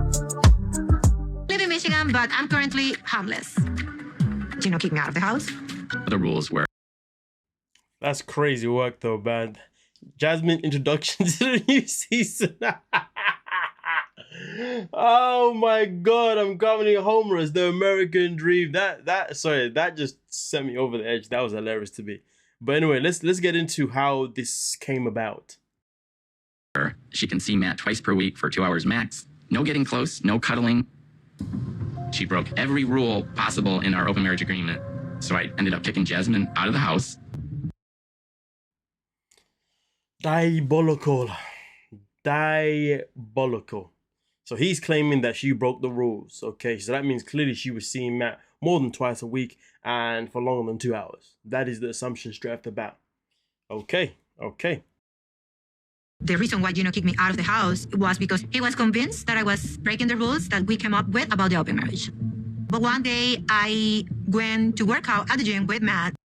I live in Michigan, but I'm currently homeless. Gino kicked me out of the house. The rules were. That's crazy work though, man. Jasmine introduction to the new season. Oh my god, I'm currently homeless. The American dream. That just sent me over the edge. That was hilarious to me. But anyway, let's get into how this came about. She can see Matt twice per week for 2 hours max. No getting close, no cuddling. She broke every rule possible in our open marriage agreement. So I ended up kicking Jasmine out of the house. Diabolical. So he's claiming that she broke the rules. Okay, so that means clearly she was seeing Matt more than twice a week and for longer than 2 hours. That is the assumption straight off the bat. Okay. The reason why Gino kicked me out of the house was because he was convinced that I was breaking the rules that we came up with about the open marriage. But one day I went to work out at the gym with Matt.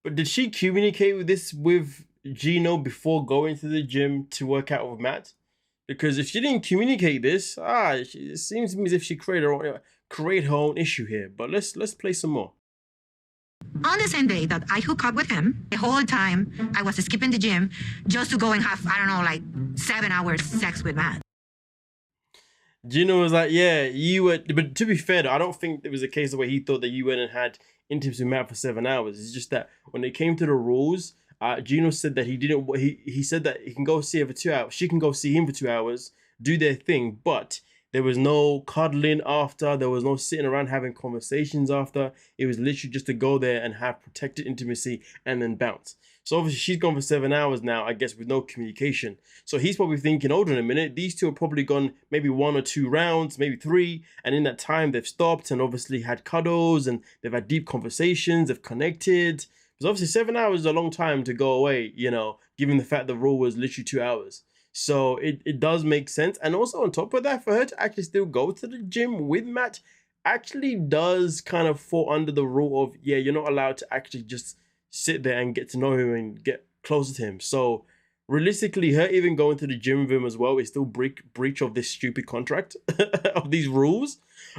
But did she communicate this with Gino before going to the gym to work out with Matt? Because if she didn't communicate this, it seems to me as if she created her own issue here. But let's play some more. On the same day that I hooked up with him, the whole time I was skipping the gym just to go and have, 7 hours sex with Matt. Gino was like, yeah, you were, but to be fair, though, I don't think it was a case of where he thought that you went and had intimacy with Matt for 7 hours. It's just that when it came to the rules, Gino said that he said that he can go see her for 2 hours. She can go see him for 2 hours, do their thing, but there was no cuddling after. There was no sitting around having conversations after. It was literally just to go there and have protected intimacy and then bounce. So obviously she's gone for 7 hours now, I guess, with no communication. So he's probably thinking, hold on a minute, these two have probably gone maybe 1 or 2 rounds, maybe 3. And in that time, they've stopped and obviously had cuddles and they've had deep conversations, they've connected. Because obviously 7 hours is a long time to go away, given the fact the rule was literally 2 hours. So it does make sense. And also on top of that, for her to actually still go to the gym with Matt actually does kind of fall under the rule of, yeah, you're not allowed to actually just sit there and get to know him and get closer to him. So realistically, her even going to the gym with him as well is still breach of this stupid contract of these rules.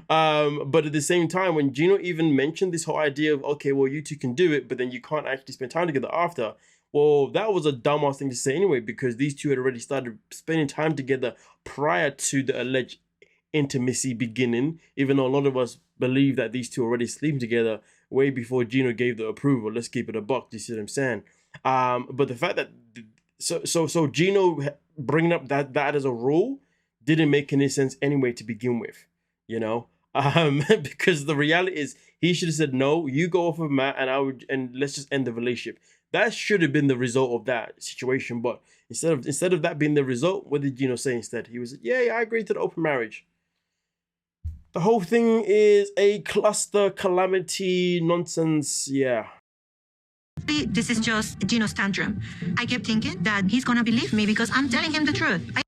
But at the same time, when Gino even mentioned this whole idea of, okay, well, you two can do it, but then you can't actually spend time together after. Well, that was a dumbass thing to say anyway, because these two had already started spending time together prior to the alleged intimacy beginning, even though a lot of us believe that these two already sleeping together way before Gino gave the approval. Let's keep it a buck, you see what I'm saying? But the fact that, so Gino bringing up that as a rule didn't make any sense anyway to begin with, because the reality is he should have said, no, you go off with Matt and let's just end the relationship. That should have been the result of that situation. But instead of that being the result, what did Gino say instead? He was, yeah, I agree to the open marriage. The whole thing is a cluster calamity nonsense. Yeah. This is just Gino's tantrum. I kept thinking that he's gonna believe me because I'm telling him the truth.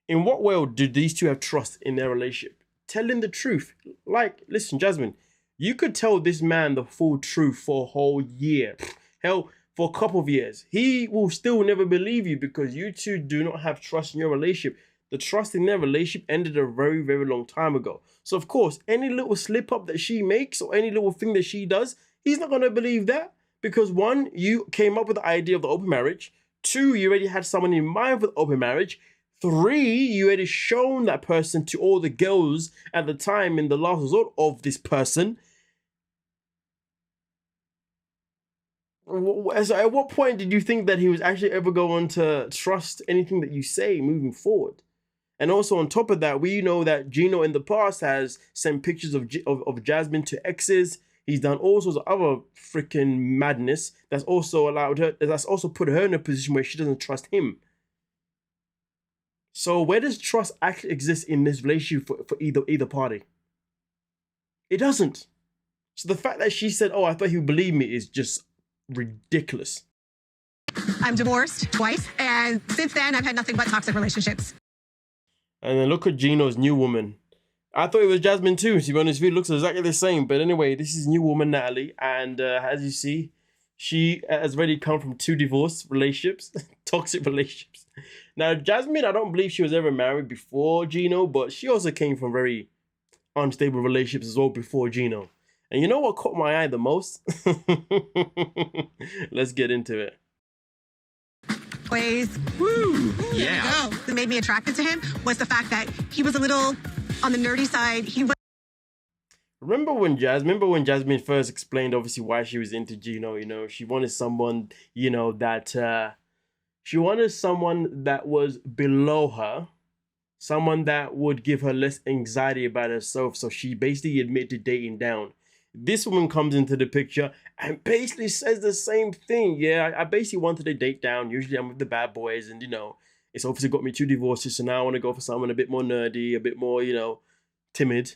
In what way did these two have trust in their relationship? Telling the truth. Like, listen, Jasmine, you could tell this man the full truth for a whole year. Hell, for a couple of years. He will still never believe you because you two do not have trust in your relationship. The trust in their relationship ended a very, very long time ago. So, of course, any little slip up that she makes or any little thing that she does, he's not going to believe that. Because 1, you came up with the idea of the open marriage. 2, you already had someone in mind for the open marriage. 3, you already shown that person to all the girls at the time in the last resort of this person. So at what point did you think that he was actually ever going to trust anything that you say moving forward? And also on top of that, we know that Gino in the past has sent pictures of Jasmine to exes. He's done all sorts of other freaking madness that's also put her in a position where she doesn't trust him. So where does trust actually exist in this relationship for either party? It doesn't. So the fact that she said, oh, I thought he would believe me is just ridiculous. I'm divorced twice, and since then I've had nothing but toxic relationships. And then look at Gino's new woman. I thought it was Jasmine too, to be honest with you. It looks exactly the same. But anyway, this is new woman Natalie. And as you see, she has already come from 2 divorce relationships. toxic relationships. Now, Jasmine, I don't believe she was ever married before Gino, but she also came from very unstable relationships as well before Gino. And you know what caught my eye the most? Let's get into it. Ways. Woo! There you Yeah. go. That made me attracted to him was the fact that he was a little on the nerdy side. He was Remember when Jasmine first explained obviously why she was into Gino, you know, she wanted someone, you know, that she wanted someone that was below her, someone that would give her less anxiety about herself. So she basically admitted to dating down. This woman comes into the picture and basically says the same thing. Yeah, I basically wanted to date down. Usually I'm with the bad boys, and you know, it's obviously got me 2 divorces. So now I want to go for someone a bit more nerdy, a bit more, you know, timid.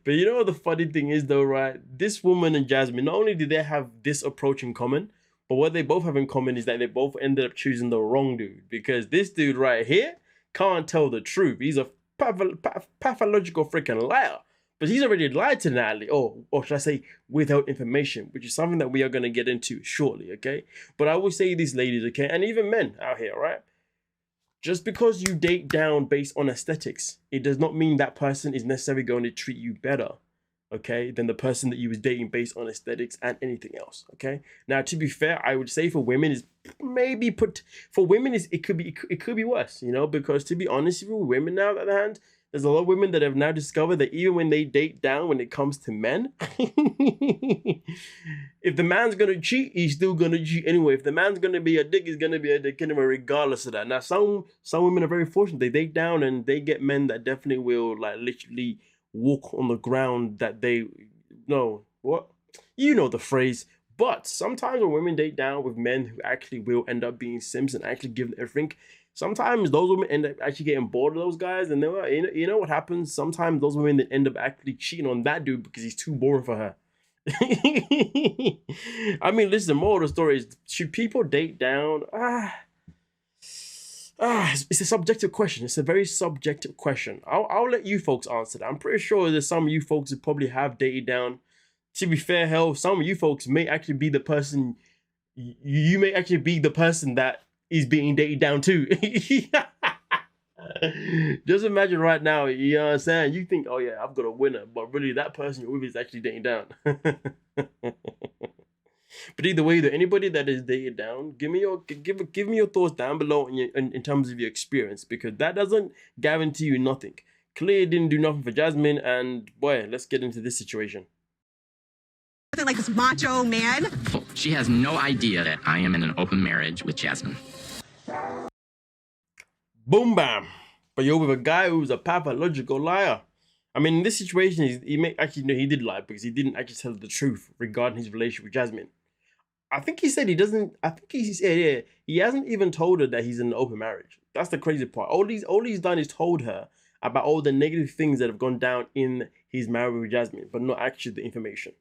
But you know what the funny thing is though, right? This woman and Jasmine, not only do they have this approach in common, but what they both have in common is that they both ended up choosing the wrong dude. Because this dude right here can't tell the truth. He's a pathological freaking liar. But he's already lied to Natalie, or should I say, without information, which is something that we are going to get into shortly, okay? But I will say these ladies, okay, and even men out here, right? Just because you date down based on aesthetics, it does not mean that person is necessarily going to treat you better, okay, than the person that you was dating based on aesthetics and anything else, okay? Now, to be fair, I would say for women is maybe it could be worse, you know, because to be honest with you, women now, on the other hand, there's a lot of women that have now discovered that even when they date down, when it comes to men, if the man's gonna cheat, he's still gonna cheat anyway. If the man's gonna be a dick, he's gonna be a dick anyway, regardless of that. Now, some women are very fortunate. They date down and they get men that definitely will like literally walk on the ground that they know what you know the phrase. But sometimes when women date down with men who actually will end up being simps and actually give them everything, sometimes those women end up actually getting bored of those guys, and then you know what happens? Sometimes those women then end up actually cheating on that dude because he's too boring for her. I mean, listen, the moral of the story is, should people date down? It's a subjective question. It's a very subjective question. I'll let you folks answer that. I'm pretty sure there's some of you folks who probably have dated down. To be fair, hell, some of you folks may actually be the person. You may actually be the person that is being dated down too. Just imagine right now, you know what I'm saying? You think, oh yeah, I've got a winner, but really that person you're with is actually dating down. But either way, anybody that is dated down, give me your thoughts down below in terms of your experience, because that doesn't guarantee you nothing. Clearly didn't do nothing for Jasmine, and boy, let's get into this situation. like this macho man. She has no idea that I am in an open marriage with Jasmine. Boom, bam. But you're with a guy who's a pathological liar. I mean, in this situation, he did lie because he didn't actually tell the truth regarding his relationship with Jasmine. I think he said he doesn't. I think he said, yeah, he hasn't even told her that he's in an open marriage. That's the crazy part. All he's done is told her about all the negative things that have gone down in his marriage with Jasmine, but not actually the information.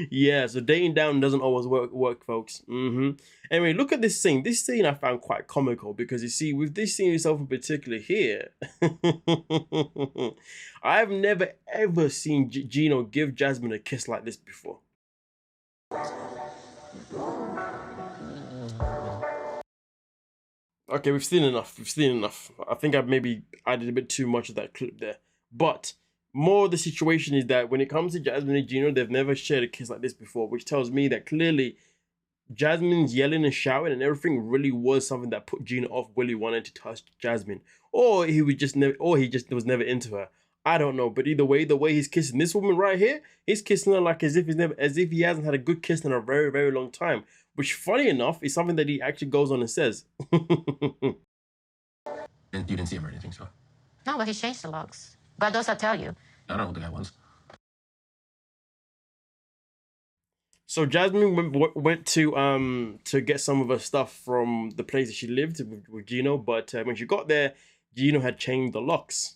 Yeah, so dating down doesn't always work, folks. Anyway, look at this scene. This scene I found quite comical because you see, with this scene itself in particular here, I've never ever seen Gino give Jasmine a kiss like this before. Okay, we've seen enough. I think I've maybe added a bit too much of that clip there. But more of the situation is that when it comes to Jasmine and Gino, they've never shared a kiss like this before, which tells me that clearly Jasmine's yelling and shouting and everything really was something that put Gino off really wanting to touch Jasmine. Or he was never into her. I don't know, but either way, the way he's kissing this woman right here, he's kissing her like as if he hasn't had a good kiss in a very, very long time. Which, funny enough, is something that he actually goes on and says. You didn't see him or anything, so No, but he changed the locks. God does not tell you. I don't know what the guy wants. So Jasmine went to get some of her stuff from the place that she lived with Gino, but when she got there, Gino had changed the locks.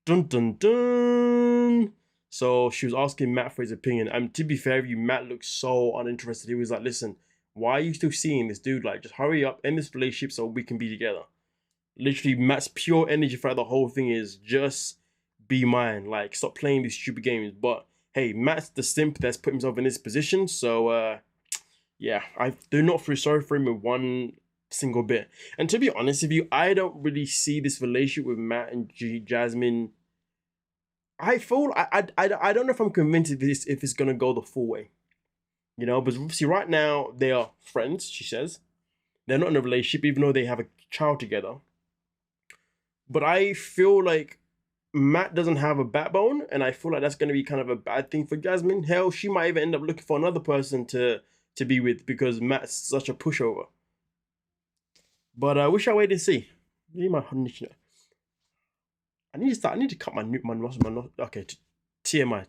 Dun dun dun. So she was asking Matt for his opinion. And to be fair with you, Matt looked so uninterested. He was like, listen, why are you still seeing this dude? Like, just hurry up, end this relationship so we can be together. Literally, Matt's pure energy throughout the whole thing is just be mine. Like, stop playing these stupid games. But hey, Matt's the simp that's put himself in this position. So yeah, I do not feel sorry for him with one single bit. And to be honest with you, I don't really see this relationship with Matt and Jasmine. I feel I don't know if I'm convinced if it's gonna go the full way. You know, but obviously right now they are friends, she says. They're not in a relationship, even though they have a child together. But I feel like Matt doesn't have a backbone, and I feel like that's going to be kind of a bad thing for Jasmine. Hell, she might even end up looking for another person to be with because Matt's such a pushover. But we shall wait and see. I need to start. I need to cut my okay. TMI.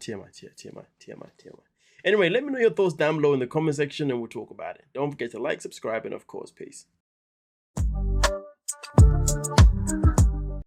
Anyway, let me know your thoughts down below in the comment section, and we'll talk about it. Don't forget to like, subscribe, and of course, peace.